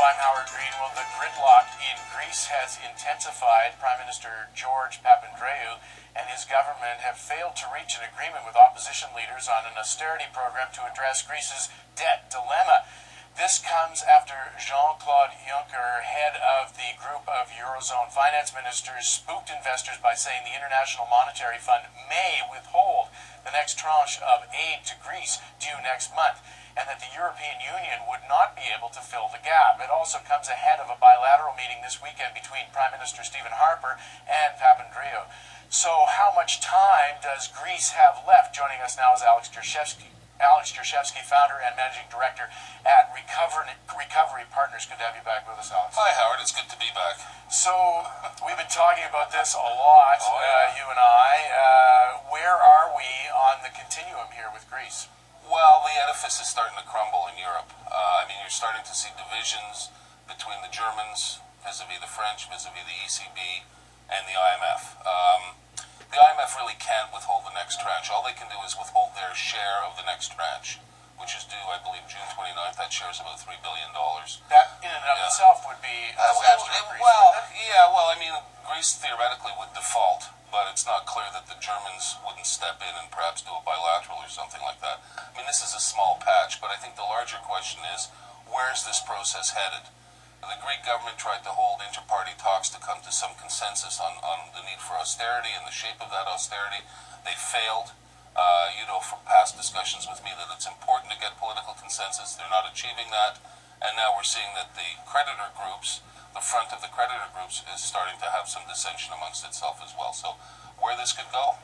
I'm Howard Green. Well, the gridlock in Greece has intensified. Prime Minister George Papandreou and his government have failed to reach an agreement with opposition leaders on an austerity program to address Greece's debt dilemma. This comes after Jean-Claude Juncker, head of the group of Eurozone finance ministers, spooked investors by saying the International Monetary Fund may withhold the next tranche of aid to Greece due next month, and that the European Union would not be able to fill the gap. It also comes ahead of a bilateral meeting this weekend between Prime Minister Stephen Harper and Papandreou. So how much time does Greece have left? Joining us now is Alex Jershevsky, founder and managing director at Recovery Partners. Good to have you back with us, Alex. Hi, Howard. It's good to be back. So we've been talking about this a lot, you and I. Where are we on the continuum here with Greece? Well, the edifice is starting to crumble in Europe. You're starting to see divisions between the Germans vis-a-vis the French, vis-a-vis the ECB, and the IMF. The IMF really can't withhold the next tranche. All they can do is withhold their share of the next tranche, which is due, I believe, June 29th. That share is about $3 billion. That in and of itself would be a disaster for Greece. Greece theoretically would default, but it's not clear that the Germans wouldn't step in and perhaps do a bilateral or something like that. This is a small patch, but I think the larger question is, where's this process headed? The Greek government tried to hold inter-party talks to come to some consensus on the need for austerity and the shape of that austerity. They failed. From past discussions with me that it's important to get political consensus. They're not achieving that. And now we're seeing that the creditor groups, the front of the creditor groups, is starting to have some dissension amongst itself as well. So where this could go,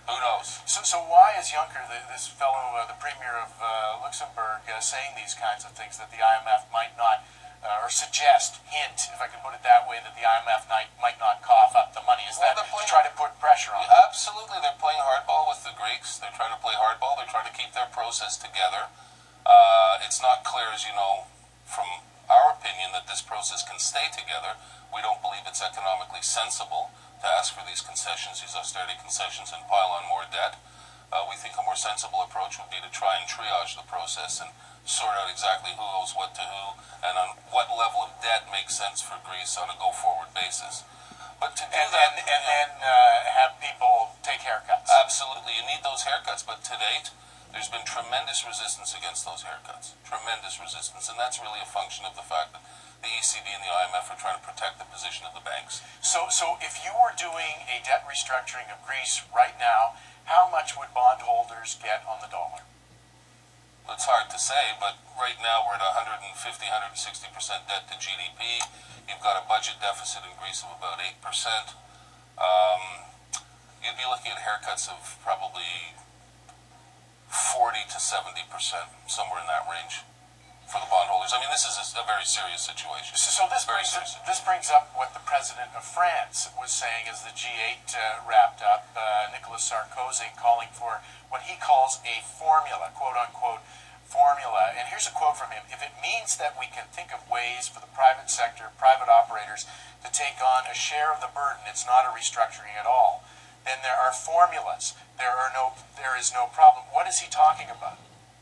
who knows? So why is Juncker, this fellow, the premier of Luxembourg, saying these kinds of things, that the IMF might not, or hint, if I can put it that way, that the IMF might not cough up the money? Is that to try to put pressure on them? Absolutely. They're playing hardball with the Greeks. They're trying to play hardball. They're trying to keep their process together. It's not clear, as you know, from our opinion, that this process can stay together. We don't believe it's economically sensible to ask for these concessions, these austerity concessions, and pile on more debt. We think a more sensible approach would be to try and triage the process and sort out exactly who owes what to who and on what level of debt makes sense for Greece on a go-forward basis. But to do that... And then have people take haircuts. Absolutely. You need those haircuts, but to date, there's been tremendous resistance against those haircuts. Tremendous resistance. And that's really a function of the fact that the ECB and the IMF are trying to protect the position of the banks. So if you were doing a debt restructuring of Greece right now, how much would bondholders get on the dollar? It's hard to say, but right now we're at 150, 160% debt to GDP. You've got a budget deficit in Greece of about 8%. You'd be looking at haircuts of probably 40 to 70%, somewhere in that range, for the bondholders. This is a very serious situation. So this brings up what the president of France was saying as the G8 wrapped up. Nicolas Sarkozy calling for what he calls a formula, quote-unquote formula. And here's a quote from him. "If it means that we can think of ways for the private sector, private operators, to take on a share of the burden, it's not a restructuring at all. Then there are formulas. There is no problem." What is he talking about?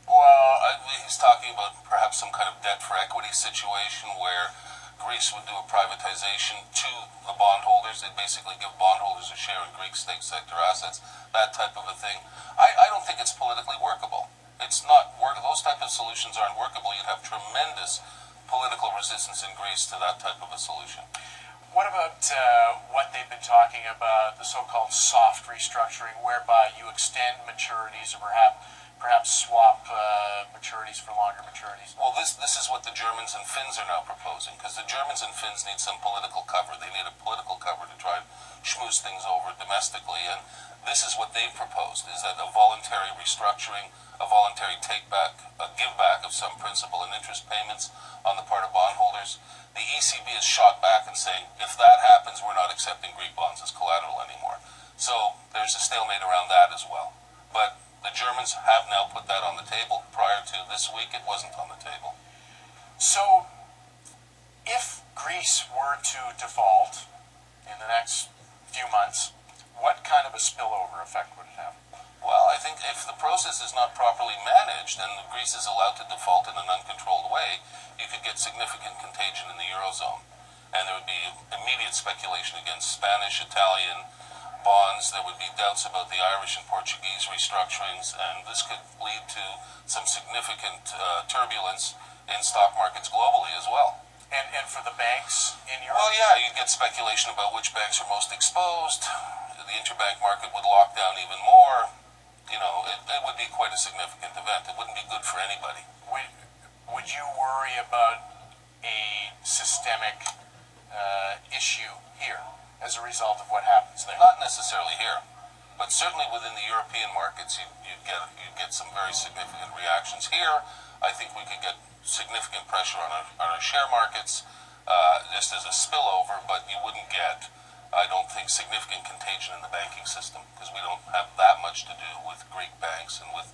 Well, he's talking about perhaps some kind of debt for equity situation where Greece would do a privatization to the bondholders. They'd basically give bondholders a share in Greek state sector assets, that type of a thing. I don't think it's politically workable. It's not workable. Those type of solutions aren't workable. You'd have tremendous political resistance in Greece to that type of a solution. What about what they've been talking about, the so-called soft restructuring, whereby you extend maturities or perhaps swap maturities for longer maturities? Well, this is what the Germans and Finns are now proposing, because the Germans and Finns need some political cover. They need a political cover to try and schmooze things over domestically, and this is what they've proposed, is that a voluntary restructuring, a voluntary take-back, a give-back of some principal and interest payments on the part of bondholders. The ECB is shot back and saying, if that happens, we're not accepting Greek bonds as collateral anymore. So there's a stalemate around that as well. But the Germans have now put that on the table. Prior to this week, it wasn't on the table. So if Greece were to default in the next few months, what kind of a spillover effect would it have? Well, I think if the process is not properly managed and Greece is allowed to default in an uncontrolled way, you could get significant contagion in the Eurozone. And there would be immediate speculation against Spanish, Italian bonds. There would be doubts about the Irish and Portuguese restructurings, and this could lead to some significant turbulence in stock markets globally as well. And for the banks in Europe? Well, yeah, you'd get speculation about which banks are most exposed. The interbank market would lock down even more. You know, it would be quite a significant event. It wouldn't be good for anybody. Would you worry about a systemic issue here as a result of what happens there? Not necessarily here, but certainly within the European markets, you'd get some very significant reactions. Here, I think we could get significant pressure on our share markets just as a spillover, but you wouldn't get, I don't think, significant contagion in the banking system because we don't have that much to do with Greek banks and with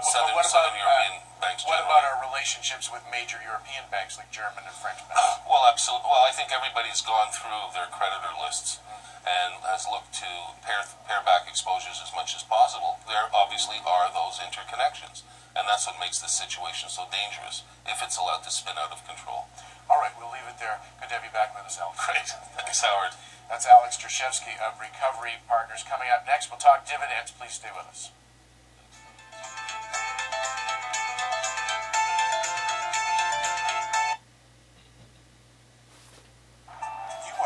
Southern European banks. What about our relationships with major European banks like German and French banks? Well, absolutely. Well, I think everybody's gone through their creditor lists and has looked to pare back exposures as much as possible. There obviously are those interconnections, and that's what makes this situation so dangerous if it's allowed to spin out of control. All right, we'll leave it there. Good to have you back with us, Alex. Great. Thanks, Howard. That's Alex Trashevsky of Recovery Partners. Coming up next, we'll talk dividends. Please stay with us.